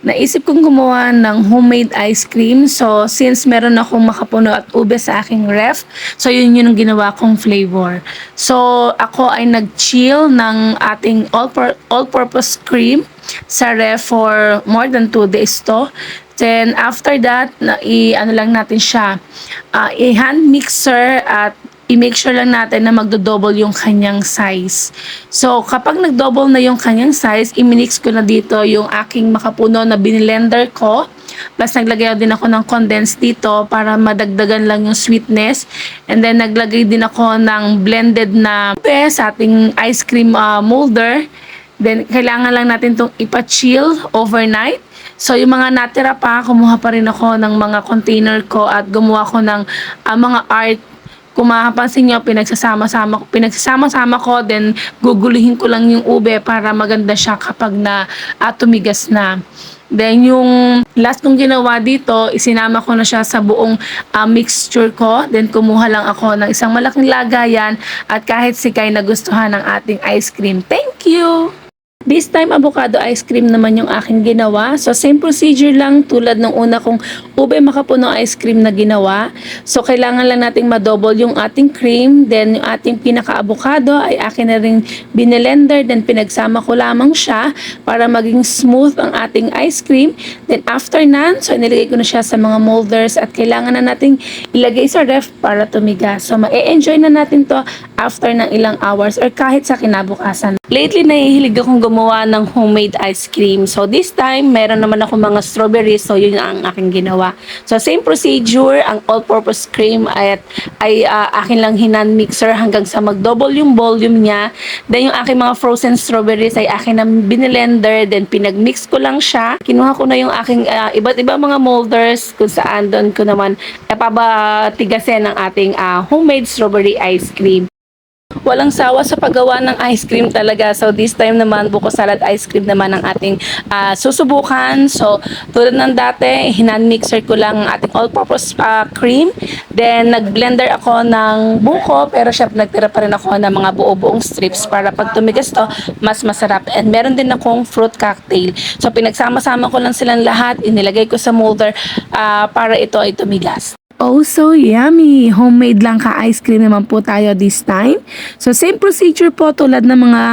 naisip kong gumawa ng homemade ice cream. So, since meron akong makapuno at ube sa aking ref, so yun yung ginawa kong flavor. So, ako ay nag-chill ng ating all-purpose cream sa ref for more than 2 days to. Then, after that, ano lang natin siya, i-hand mixer at i-make sure lang natin na magdo-double yung kanyang size. So, kapag nag-double na yung kanyang size, i-mix ko na dito yung aking makapuno na binilender ko. Plus, naglagay din ako ng condensed dito para madagdagan lang yung sweetness. And then, naglagay din ako ng blended na ube sa ating ice cream molder. Then, kailangan lang natin itong ipa-chill overnight. So, yung mga natira pa, kumuha pa rin ako ng mga container ko at gumawa ko ng mga art. Kung mapapansin nyo, pinagsasama-sama ko, then guguluhin ko lang yung ube para maganda siya kapag na tumigas na. Then, yung last kong ginawa dito, isinama ko na siya sa buong mixture ko. Then, kumuha lang ako ng isang malaking lagayan at kahit sikay nagustuhan ng ating ice cream. Thank you! This time, avocado ice cream naman yung aking ginawa. So, same procedure lang tulad ng una kong ube makapuno ice cream na ginawa. So, kailangan lang nating madouble yung ating cream. Then, yung ating pinaka-avocado ay akin na rin binilender. Then, pinagsama ko lamang siya para maging smooth ang ating ice cream. Then, after nan, so, inilagay ko na siya sa mga molders at kailangan na nating ilagay sa ref para tumigas. So, ma-enjoy na natin to after ng ilang hours or kahit sa kinabukasan. Lately, nahihilig akong gumawa ng homemade ice cream. So, this time, meron naman ako mga strawberries. So, yun ang aking ginawa. So, same procedure. Ang all-purpose cream ay akin lang hinan mixer hanggang sa mag-double yung volume niya. Then, yung aking mga frozen strawberries ay akin na binilender. Then, pinag-mix ko lang siya. Kinuha ko na yung aking iba't iba mga molders kung saan doon ko naman napabatigasin ang ating homemade strawberry ice cream. Walang sawa sa paggawa ng ice cream talaga. So, this time naman, buko salad ice cream naman ang ating susubukan. So, tulad ng dati, hinan-mixer ko lang ang ating all-purpose cream. Then, nag-blender ako ng buko, pero syempre, nagtira pa rin ako ng mga buo-buong strips para pag tumigas to, mas masarap. And meron din akong fruit cocktail. So, pinagsama-sama ko lang silang lahat, inilagay ko sa molder para ito ay tumigas. Oh, so yummy! Homemade lang ka-ice cream naman po tayo this time. So, same procedure po tulad ng mga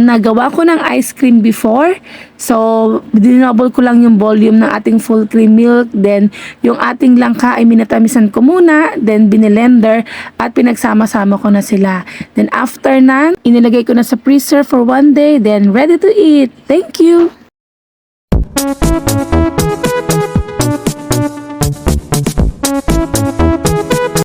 nagawa ko ng ice cream before. So, dinouble ko lang yung volume ng ating full cream milk. Then, yung ating langka ay minatamisan ko muna. Then, binilender at pinagsama-sama ko na sila. Then, after nan, inilagay ko na sa freezer for 1 day. Then, ready to eat. Thank you!